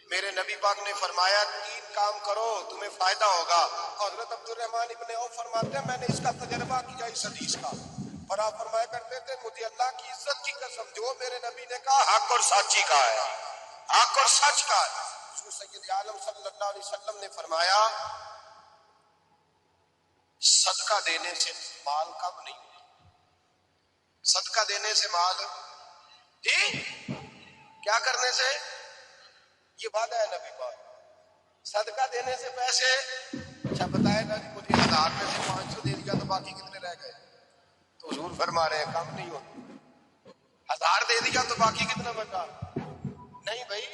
میرے نبی پاک نے فرمایا 3 کام کرو تمہیں فائدہ ہوگا. حضرت عبد الرحمن ابن عوف فرماتے ہیں میں نے اس کا تجربہ کیا اس حدیث کا، اور آپ فرمایا کرتے تھے مجھے اللہ کی عزت کی قسم جو میرے نبی نے کہا حق اور سچی کا ہے، حق اور سچ کا ہے. حضور سید عالم صلی اللہ علیہ وسلم نے فرمایا صدقہ دینے سے مال کم نہیں ہوتا. صدقہ دینے سے مال جی کیا کرنے سے؟ یہ وعدہ ہے نبی پاک. صدقہ دینے سے پیسے اچھا بتائے نا جی مجھے 1000 میں سے 500 دے دیا تو باقی کتنے رہ گئے؟ تو حضور فرما رہے ہیں کم نہیں ہوتا. 1000 دے دیا تو باقی کتنا بچا؟ نہیں بھائی،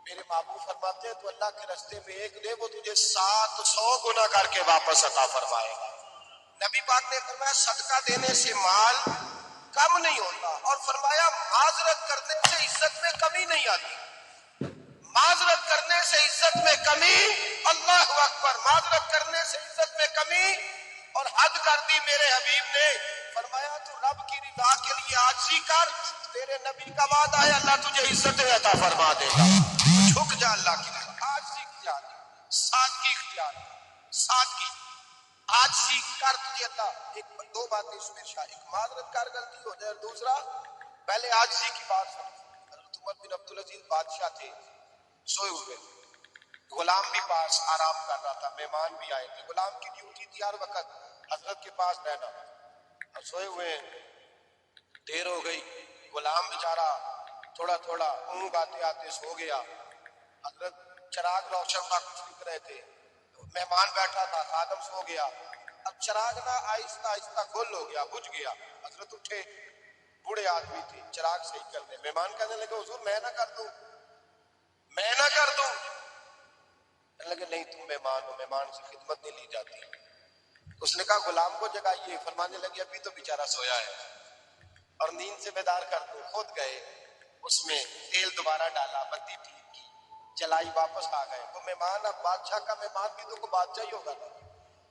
میرے محبوب فرماتے ہیں تو اللہ کے راستے میں ایک دے وہ تجھے 700 گنا کر کے واپس عطا فرمائے گا. نبی پاک نے فرمایا صدقہ دینے سے مال کم نہیں ہوتا، اور فرمایا معذرت کرنے سے عزت میں کمی نہیں آتی. معذرت کرنے سے عزت میں کمی، اللہ اکبر، معذرت کرنے سے عزت میں کمی. اور حد کر دی میرے حبیب نے، فرمایا تو رب کی رضا کے لیے عاجزی کر، تیرے نبی کا وعدہ ہے اللہ تجھے عزت عطا فرما دے گا. جھک جا اللہ کی رضا، عاجزی اختیار کر، سادگی اختیار کر، سادگی عاجزی کر تجھے اللہ. ایک دو باتیں اس میں شاہ، ایک معذرت کر غلطی ہو جائے، اور دوسرا پہلے عاجزی کی بات سمجھ. حضرت عمر بن عبدالعزیز بادشاہ تھے، سوئے ہوئے، غلام بھی پاس آرام کر رہا تھا، مہمان بھی آئے تھے. غلام کی ڈیوٹی تھی ہر وقت حضرت کے پاس رہنا. اور سوئے ہوئے ہیں، دیر ہو گئی، غلام بیچارہ تھوڑا تھوڑا اونگ آتے آتے سو گیا. حضرت چراغ روشن تھا، کچھ لکھ رہے تھے. مہمان بیٹھا تھا، خادم سو گیا. اب چراغ نہ آہستہ آہستہ گل ہو گیا، بجھ گیا. حضرت اٹھے، بوڑھے آدمی تھے، چراغ صحیح کر دیں. مہمان کہنے لگے حضور میں نہ کر دوں، میں نہ کر دوں. کہنے لگے نہیں تم مہمان ہو، مہمان سے خدمت نہیں لی جاتی. اس نے کہا غلام کو جگائیے. فرمانے لگے ابھی تو بیچارہ سویا ہے اور نیند سے بیدار کر دوں. خود گئے، اس میں تیل دوبارہ ڈالا، بتی ٹھیک کی، جلائی، واپس آ گئے. وہ مہمان اب بادشاہ کا مہمان بھی تو کوئی بادشاہ ہی ہوگا.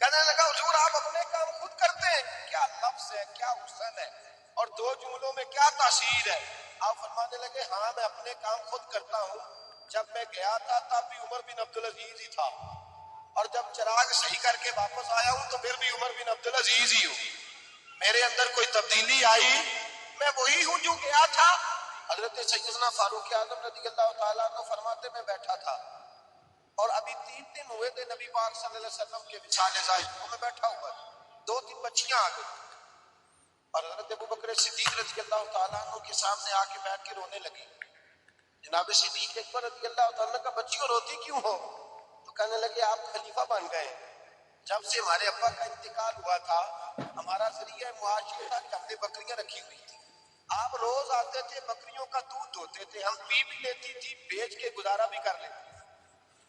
کہنے لگا حضور آپ اپنے کام خود کرتے ہیں. کیا لفظ ہے، کیا حسن ہے، اور 2 جملوں میں کیا تاثیر ہے. آپ فرمانے لگے ہاں میں اپنے کام خود کرتا ہوں. جب میں گیا تھا تب بھی عمر بن عبدالعزیز ہی تھا، اور جب چراغ صحیح کر کے واپس آیا ہوں تو پھر بھی عمر بن عبدالعزیز ہی ہوں. میرے اندر کوئی تبدیلی آئی؟ میں وہی ہوں جو گیا تھا. حضرت سیدنا فاروق اعظم رضی اللہ تعالیٰ عنہ فرماتے میں بیٹھا تھا، اور ابھی 3 دن ہوئے تھے نبی پاک صلی اللہ علیہ وسلم کے وصال ظاہر کو. میں بیٹھا ہوا تھا، 2-3 بچیاں آ گئی، اور حضرت ابو بکر صدیق رضی اللہ تعالیٰ عنہ کے سامنے آ کے بیٹھ کے رونے لگی. جناب صدیق اکبر رضی اللہ تعالیٰ کا بچیوں روتی کیوں ہو؟ تو کہنے لگے آپ خلیفہ بن گئے. جب سے ہمارے ابا کا انتقال ہوا تھا ہمارا ذریعہ معاشی تھا کہ ہم نے بکریاں رکھی ہوئی تھی. آپ روز آتے تھے، بکریوں کا دودھ دھوتے تھے، ہم پی بھی لیتی تھی، بیچ کے گزارا بھی کر لیتے تھے.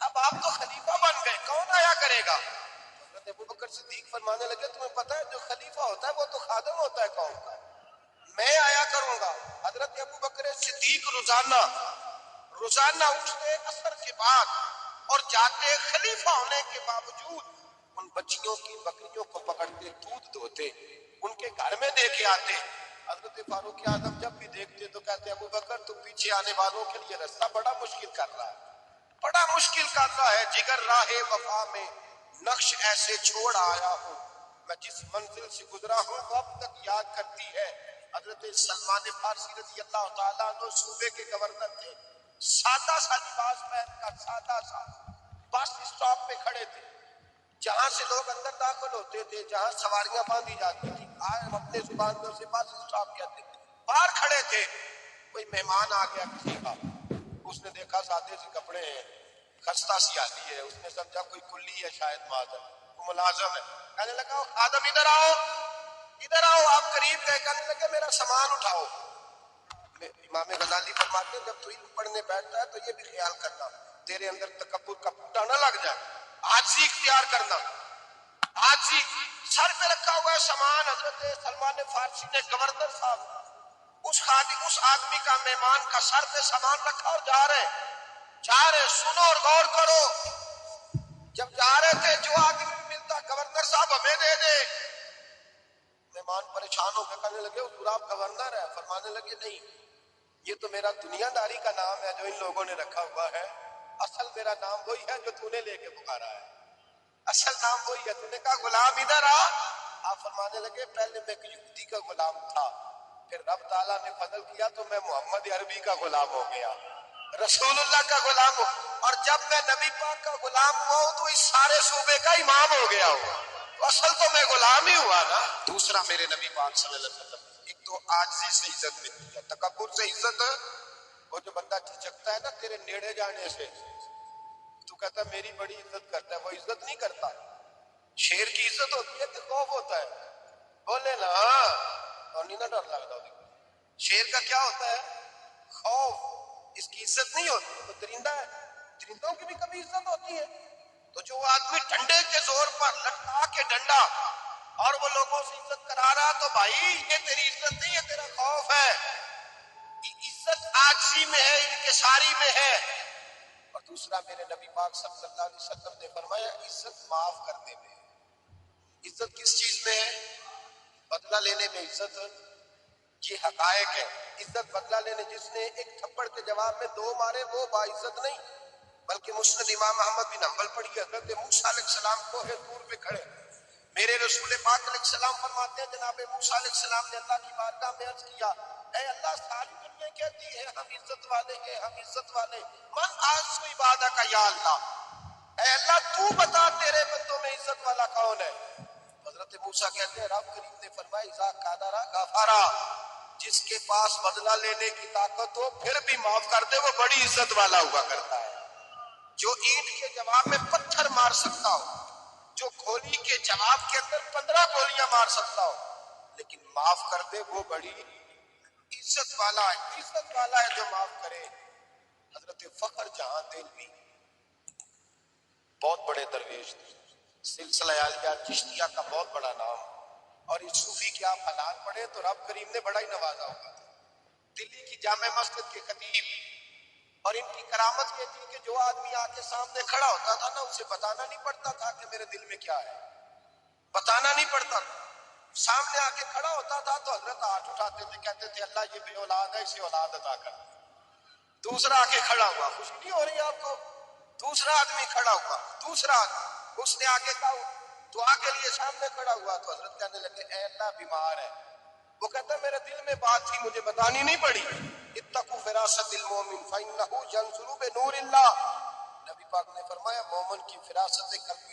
اب آپ تو خلیفہ بن گئے، کون آیا کرے گا؟ حضرت ابو بکر صدیق فرمانے لگے تمہیں پتہ ہے جو خلیفہ ہوتا ہے وہ تو خادم ہوتا ہے قوم کا، میں آیا کروں گا. حضرت ابو بکر صدیق روزانہ اٹھتے عصر کے بعد اور جاتے، خلیفہ ہونے کے باوجود ان بچیوں کی بکریوں کو پکڑتے، دودھ دھوتے، ان کے گھر میں دے کے آتے. حضرت فاروق اعظم جب بھی دیکھتے تو کہتے ابو بکر تو پیچھے آنے والوں کے لیے راستہ بڑا مشکل کر رہا ہے، بڑا مشکل کر رہا ہے. جگر راہ وفا میں نقش ایسے چھوڑ آیا ہوں، میں جس منزل سے گزرا ہوں وہ اب تک یاد کرتی ہے. حضرت سلمان فارسی رضی اللہ تعالیٰ عنہ صوبے کے گورنر تھے، سادہ سا لباس پہن کر، سادہ سا، بس اسٹاپ پہ کھڑے تھے. جہاں سے لوگ اندر داخل ہوتے تھے، جہاں سواریاں باندھی جاتی تھی، آج ہم اپنے زبان میں اسے بس اسٹاپ کہتے تھے. باہر کھڑے تھے، کوئی مہمان آ گیا کسی کا، اس نے دیکھا سادے سے کپڑے ہیں، خستہ سی آتی ہے، اس نے سمجھا کوئی کلی ہے شاید معذر، کوئی ملازم ہے. کہنے لگا خادم ادھر آؤ، ادھر آؤ. آپ قریب گئے، کہنے لگے میرا سامان اٹھاؤ. امام غزالی فرماتے ہیں جب تو علم پڑھنے بیٹھتا ہے تو یہ بھی خیال کرنا تیرے اندر تکبر کا پھوٹا نہ لگ جائے. عاجزی اختیار کرنا، عاجزی. سر پہ رکھا ہوا ہے سامان. حضرت سلمان فارسی نے گورنر صاحب اس آدمی کا، مہمان کا سر پہ سامان رکھا اور جا رہے. سنو اور غور کرو. جب جا رہے تھے جو آدمی بھی ملتا گورنر صاحب ہمیں دے دے. مہمان پریشان ہو کے کہنے لگے حضور آپ گورنر ہے؟ فرمانے لگے نہیں، یہ تو میرا دنیا داری کا نام ہے جو ان لوگوں نے رکھا ہوا ہے، اصل میرا نام وہی ہے جو تو نے لے کے پکارا ہے، اصل نام وہی ہے۔ تو نے کہا غلام ادھر آ، آپ فرمانے لگے پہلے میں ایک یہودی کا غلام تھا، پھر رب تعالیٰ نے فضل کیا تو میں محمد عربی کا غلام ہو گیا، رسول اللہ کا غلام ہو، اور جب میں نبی پاک کا غلام ہوا ہوں تو اس سارے صوبے کا امام ہو گیا ہوں، تو اصل تو میں غلام ہی ہوا نا۔ دوسرا میرے نبی پاک صلی اللہ علیہ وسلم، ایک تو عاجزی سے عزت ملتی ہے، تکبر سے عزت، وہ جو بندہ جھجکتا ہے نا تیرے نیڑے جانے سے، تو کہتا ہے میری بڑی عزت کرتا ہے، وہ عزت نہیں کرتا۔ شیر کی عزت ہوتی ہے کہ خوف ہوتا ہے؟ بولے نا، اور نہیں نہ ڈر لگتا ہوتی۔ شیر کا کیا ہوتا ہے؟ خوف، اس کی عزت نہیں ہوتی۔ تو درندہ ہے، درندوں کی بھی کبھی عزت ہوتی ہے؟ تو جو آدمی ڈنڈے کے زور پر لٹکا کے ڈنڈا اور وہ لوگوں سے عزت کرا رہا، تو بھائی یہ تیری عزت نہیں ہے، تیرا خوف ہے۔ عزت عاجزی میں ہے، انکساری میں ہے۔ اور دوسرا میرے نبی پاک صلی اللہ علیہ وسلم نے فرمایا عزت معاف کرنے میں ہے۔ عزت کس چیز میں ہے؟ بدلہ لینے میں عزت، یہ حقائق ہے۔ عزت بدلہ لینے، جس نے ایک تھپڑ کے جواب میں دو مارے وہ باعزت نہیں، بلکہ مسند امام احمد بن حنبل پڑھی، حضرت موسیٰ علیہ السلام کوہ طور پہ کھڑے، میرے رسول پاک علیہ السلام فرماتے ہیں جناب موسیٰ علیہ السلام نے اللہ کی بارگاہ میں عرض کیا، اے اللہ ساری دنیا کہتی ہے ہم عزت والے ہیں، ہم عزت والے، من آج عبادہ کا یا اللہ، اے اللہ تو بتا تیرے بندوں میں عزت والا کون ہے؟ حضرت موسیٰ کہتے ہیں رب کریم نے فرمایا اذا قادر غفارا، جس کے پاس بدلہ لینے کی طاقت ہو پھر بھی معاف کر دے وہ بڑی عزت والا ہوا کرتا ہے۔ جو اینٹ کے جواب میں پتھر مار سکتا ہو، جو گولی کے جواب کے اندر 15 گولیاں مار سکتا ہو، لیکن معاف کر دے وہ بڑی عزت والا ہے، عزت والا ہے جو معاف کرے۔ حضرت فخر جہاں دہلوی بہت بڑے درویش تھے، سلسلہ عالیہ چشتیہ کا بہت بڑا نام، اور اس صوفی کے آپ حالات پڑھیں تو رب کریم نے بڑا ہی نوازا ہوگا۔ دلی کی جامع مسجد کے خطیب، اور ان کی کرامت یہ تھی کہ جو آدمی آ کے سامنے کھڑا ہوتا تھا نا اسے بتانا نہیں پڑتا تھا کہ میرے دل میں کیا ہے، بتانا نہیں پڑتا تھا، سامنے آ کے کھڑا ہوتا تھا تو حضرت ہاتھ اٹھاتے تھے، کہتے تھے اللہ یہ بے اولاد ہے اسے اولاد عطا کر۔ دوسرا آ کے کھڑا ہوا، خوشی نہیں ہو رہی آپ کو؟ دوسرا آدمی کھڑا ہوا، دوسرا آدمی، اس نے آگے کہا دعا کے لیے سامنے کھڑا ہوا تو حضرت کہنے لگے اے اللہ بیمار ہے، وہ کہتا ہے میرے دل میں بات تھی مجھے بتانی نہیں پڑی، اتقوا فراست المومن فإنہ ینظر بنور اللہ، نبی پاک نے فرمایا مومن کی فراست قلبی